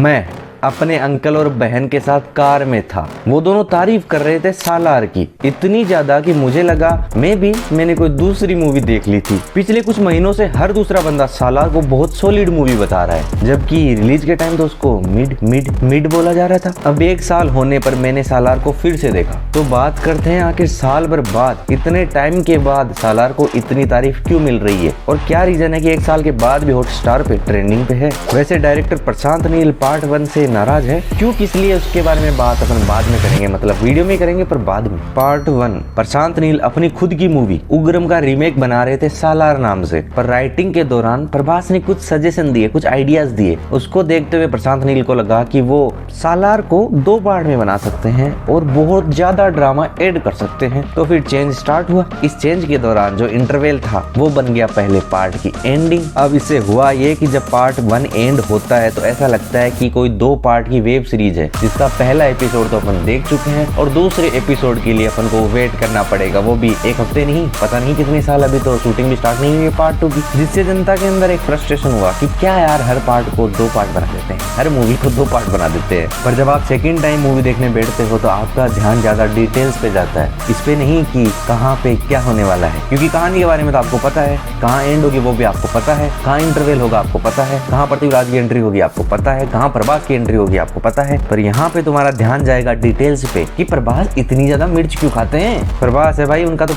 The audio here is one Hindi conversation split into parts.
मैं अपने अंकल और बहन के साथ कार में था। वो दोनों तारीफ कर रहे थे सालार की, इतनी ज्यादा कि मुझे लगा मैंने कोई दूसरी मूवी देख ली थी। पिछले कुछ महीनों से हर दूसरा बंदा सालार को बहुत सॉलिड मूवी बता रहा है, जबकि रिलीज के टाइम तो उसको मिड बोला जा रहा था। अब 1 साल होने पर मैंने सालार को फिर से देखा। तो बात करते हैं आखिर साल भर बाद, इतने टाइम के बाद सालार को इतनी तारीफ क्यों मिल रही है और क्या रीजन है कि 1 साल के बाद भी हॉटस्टार पे ट्रेंडिंग पे है। वैसे डायरेक्टर प्रशांत नील पार्ट 1 से नाराज है, क्यों किस लिए उसके बारे में बात अपन बाद में करेंगे, मतलब वीडियो में करेंगे पर बाद में। पार्ट 1, प्रशांत नील अपनी खुद की मूवी उग्रम का रीमेक बना रहे थे सालार नाम से, पर राइटिंग के दौरान प्रभास ने कुछ सजेशन दिए, कुछ आइडियाज दिए। उसको देखते हुए प्रशांत नील को लगा कि वो सालार को 2 पार्ट में बना सकते हैं और बहुत ज्यादा ड्रामा ऐड कर सकते हैं। तो फिर चेंज स्टार्ट हुआ। इस चेंज के दौरान जो इंटरवल था वो बन गया पहले पार्ट की एंडिंग। अब इससे हुआ ये कि जब पार्ट 1 एंड होता है तो ऐसा लगता है कि कोई 2 पार्ट की वेब सीरीज है, जिसका पहला एपिसोड तो अपन देख चुके हैं और दूसरे एपिसोड के लिए अपन को वेट करना पड़ेगा, वो भी 1 हफ्ते नहीं, पता नहीं कितने साल। अभी तो शूटिंग भी स्टार्ट नहीं हुई है पार्ट 2 की, जिससे जनता के अंदर एक फ्रस्ट्रेशन हुआ कि क्या यार हर पार्ट को 2 पार्ट बना देते हैं, हर मूवी को 2 पार्ट बना देते हैं। पर जब आप सेकंड टाइम मूवी देखने बैठते हो तो आपका ध्यान ज्यादा डिटेल्स पे जाता है, इस पे नहीं कि कहाँ पे क्या होने वाला है, क्योंकि कहानी के बारे में तो आपको पता है, कहाँ एंड होगी वो भी आपको पता है, कहाँ इंटरवल होगा आपको पता है, कहाँ पृथ्वीराज की एंट्री होगी आपको पता है, कहाँ प्रभास की एंट्री होगी आपको पता है। पर यहाँ पे तुम्हारा ध्यान जाएगा डिटेल्स पे कि प्रभास इतनी ज्यादा मिर्च क्यों खाते हैं। प्रभास है भाई, उनका तो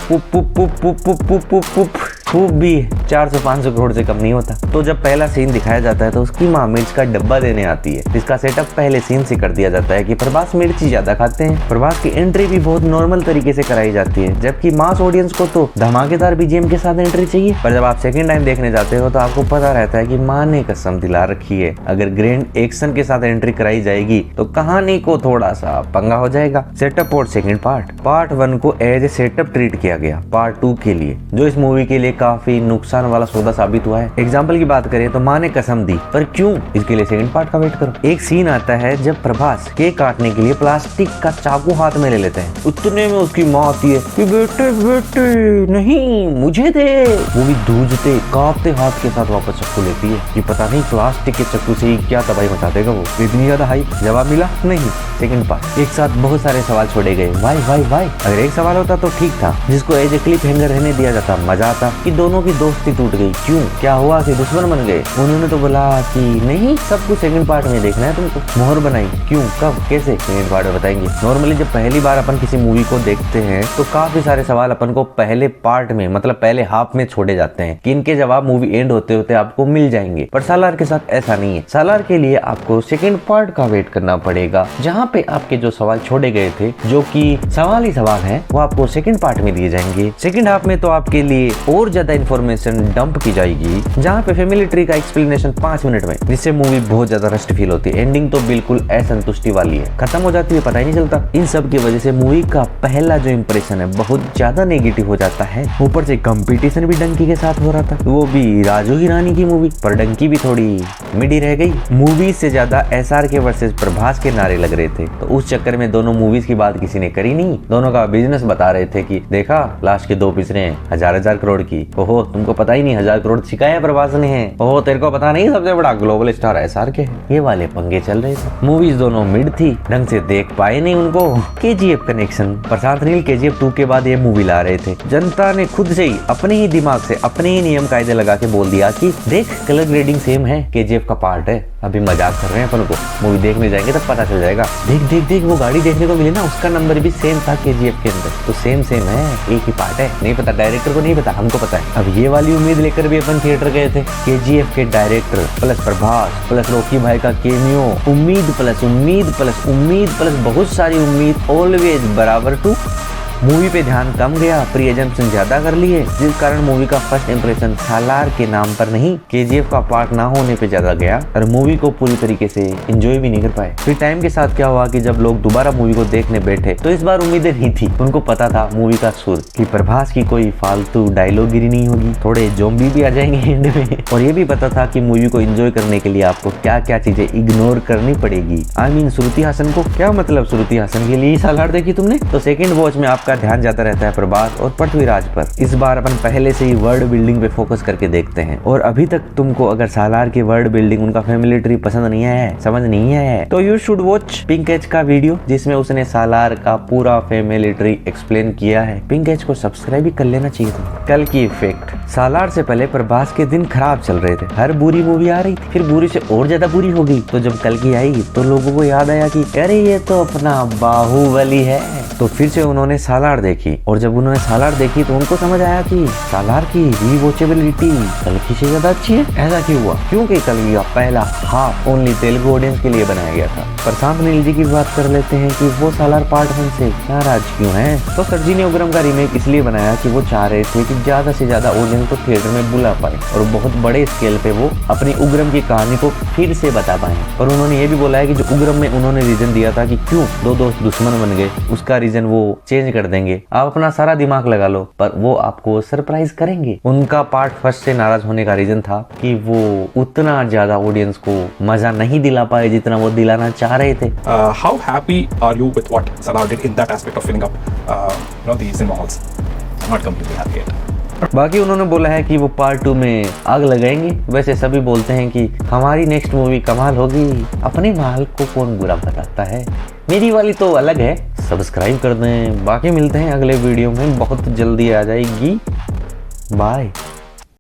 खूब भी 400-500 करोड़ से कम नहीं होता। तो जब पहला सीन दिखाया जाता है तो उसकी माँ मिर्च का डब्बा देने आती है, जिसका सेटअप पहले सीन से कर दिया जाता है कि प्रभास मिर्ची ज्यादा खाते हैं। प्रभास की एंट्री भी बहुत नॉर्मल तरीके से कराई जाती है, जबकि मास ऑडियंस को तो धमाकेदार बीजीएम के साथ एंट्री चाहिए। पर जब आप सेकंड टाइम देखने जाते हो तो आपको पता रहता है कि माँ ने कसम दिला रखी है, अगर ग्रैंड एक्शन के साथ एंट्री कराई जाएगी तो कहानी को थोड़ा सा पंगा हो जाएगा। सेटअप और सेकंड पार्ट 1 को एज ए सेटअप ट्रीट किया गया पार्ट 2 के लिए, जो इस मूवी के लिए काफी नुकसान वाला सौदा साबित हुआ है। एग्जाम्पल की बात करें तो माँ ने कसम दी, पर क्यों, इसके लिए सेकंड पार्ट का वेट करो। एक सीन आता है जब प्रभास केक काटने के लिए प्लास्टिक का चाकू हाथ में ले लेते हैं, उतने में उसकी माँ आती है कि बेटे बेटे नहीं मुझे दे। वो भी धूजते कांपते हाथ के साथ वापस चाकू लेती है कि पता नहीं प्लास्टिक के चाकू से ही क्या तबाही मचा देगा वो। इतनी ज्यादा हाई जवाब मिला नहीं। सेकंड पार्ट एक साथ बहुत सारे सवाल छोड़े गए, वाई। अगर एक सवाल होता तो ठीक था, जिसको एज ए क्लिप हैंगर रहने दिया जाता, मजा आता कि दोनों की दोस्ती टूट गई, क्यों क्या हुआ कि दुश्मन बन गए। उन्होंने तो बोला कि नहीं सब कुछ सेकंड पार्ट में देखना है तुमको, मोहर बनाई, क्यों कब कैसे सेकंड पार्ट में बताएंगे। नॉर्मली जब पहली बार अपन किसी मूवी को देखते हैं तो काफी सारे सवाल अपन को पहले पार्ट में मतलब पहले हाफ में छोड़े जाते हैं कि इनके जवाब मूवी एंड होते होते आपको मिल जाएंगे। पर सालार के साथ ऐसा नहीं है। सालार के लिए आपको सेकंड पार्ट का वेट करना पड़ेगा, जहाँ पे आपके जो सवाल छोड़े गए थे, जो कि सवाल ही सवाल है, वो आपको सेकंड पार्ट में दिए जाएंगे। सेकंड हाफ में तो आपके लिए और ज्यादा इन्फॉर्मेशन डंप की जाएगी, जहाँ पे फैमिली ट्री का एक्सप्लेनेशन 5 मिनट में, जिससे मूवी बहुत ज्यादा रस्ट फील होती है। एंडिंग तो बिल्कुल असंतुष्टि वाली है, खत्म हो जाती है पता ही नहीं चलता। इन सब की वजह से मूवी का पहला जो इंप्रेशन है बहुत ज्यादा नेगेटिव हो जाता है। ऊपर से कंपटीशन भी डंकी के साथ हो रहा था, वो भी राजू हिरानी की मूवी, पर डंकी भी थोड़ी मिडी रह गई। मूवी से ज्यादा SRK वर्सेस प्रभास के नारे लग रहे थे, तो उस चक्कर में दोनों मूवीज की बात किसी ने करी नहीं। दोनों का बिजनेस बता रहे थे कि देखा लास्ट के 2 पिक्चरें हैं 1000 करोड़ की, ओहो तुमको पता ही नहीं 1000 करोड़ छिकाया प्रभास ने है, ओहो तेरे को पता नहीं सबसे बड़ा ग्लोबल स्टार SRK है। ये वाले पंगे चल रहे थे। मूवीज दोनों मिड थी, ढंग से देख पाए नहीं उनको। KGF connection, Prashanth Neel KGF 2 के बाद ये मूवी ला रहे थे। जनता ने खुद से ही अपने ही दिमाग से अपने ही नियम कायदे लगा के बोल दिया कि देख कलर ग्रेडिंग सेम है, KGF का पार्ट है। अभी मजाक कर रहे हैं अपन को, मूवी देखने जाएंगे तब पता चल जाएगा। देख वो गाड़ी देखने को मिली ना, उसका नंबर भी सेम था KGF के अंदर, तो सेम है, एक ही पार्ट है। नहीं पता डायरेक्टर को, नहीं पता हमको पता है। अब ये वाली उम्मीद लेकर भी अपन थिएटर गए थे, KGF के director plus Prabhas plus Rocky भाई का केमियो, उम्मीद प्लस उम्मीद प्लस उम्मीद प्लस बहुत सारी उम्मीद, ऑलवेज बराबर टू। मूवी पे ध्यान कम गया, प्री एजम्पशन ज्यादा कर लिए, जिस कारण मूवी का फर्स्ट इंप्रेशन सालार के नाम पर नहीं KGF का पार्ट ना होने पे ज्यादा गया और मूवी को पूरी तरीके से एंजॉय भी नहीं कर पाए। फिर टाइम के साथ क्या हुआ कि जब लोग दोबारा मूवी को देखने बैठे तो इस बार उम्मीदें नहीं थी। उनको पता था मूवी का सुर कि प्रभास की कोई फालतू डायलॉगगिरी नहीं होगी, थोड़े ज़ॉम्बी भी आ जाएंगे एंड में, और ये भी पता था कि मूवी को एंजॉय करने के लिए आपको क्या क्या चीजें इग्नोर करनी पड़ेगी। आई मीन श्रुति हासन को। क्या मतलब श्रुति हासन के लिए सालार देखी तुमने? तो सेकंड वॉच में आपका सबका ध्यान जाता रहता है प्रभास और पृथ्वीराज पर। इस बार अपन पहले से ही वर्ल्ड बिल्डिंग पे फोकस करके देखते हैं। और अभी तक तुमको अगर सालार की वर्ल्ड बिल्डिंग, उनका फैमिली ट्री पसंद नहीं है, समझ नहीं है, तो you should watch Pink Age का वीडियो, जिसमें उसने सालार का पूरा फैमिली ट्री एक्सप्लेन किया है। पिंक एज को सब्सक्राइब भी कर लेना चाहिए था। कल की इफेक्ट। सालार से पहले प्रभास के दिन खराब चल रहे थे, हर बुरी मूवी आ रही थी, फिर बुरी से और ज्यादा बुरी हो गई। तो जब कल की आई तो लोगों को याद आया कि अरे ये तो अपना बाहुबली है। तो फिर से उन्होंने सालार देखी, और जब उन्होंने सालार देखी तो उनको समझ आया कि सालार की रीवॉचेबिलिटी कल की से ज्यादा अच्छी है। ऐसा क्यों हुआ? क्योंकि कल का पहला हाफ ओनली तेलुगु ऑडियंस के लिए बनाया गया था। प्रशांत नील जी की बात कर लेते हैं कि वो सालार पार्ट 1 से नाराज क्यों है। तो सर जी ने उग्रम का रीमेक इसलिए बनाया कि वो चाह रहे थे कि ज्यादा से ज्यादा ऑडियंस को थिएटर में बुला पाए और बहुत बड़े स्केल पे वो अपनी उग्रम की कहानी को फिर से बता पाए। और उन्होंने ये भी बोला है कि जो उग्रम में उन्होंने रीजन दिया था कि क्यों दो दोस्त दुश्मन बन गए, उसका रीजन वो चेंज कर देंगे। आप अपना सारा दिमाग लगा लो, पर वो आपको सरप्राइज करेंगे। उनका पार्ट 1 से नाराज होने का रीजन था कि वो उतना ज्यादा ऑडियंस को मजा नहीं दिला पाए जितना वो दिलाना चाह रहे थे। How happy are you with what Salar did in that aspect of filling up the cinema halls? I'm not completely happy yet. बाकी उन्होंने बोला है कि वो पार्ट 2 में आग लगाएंगे। वैसे सभी बोलते हैं कि हमारी नेक्स्ट मूवी कमाल होगी, अपने माल को कौन बुरा बताता है। मेरी वाली तो अलग है। सब्सक्राइब कर दें। बाकी मिलते हैं अगले वीडियो में, बहुत जल्दी आ जाएगी। बाय।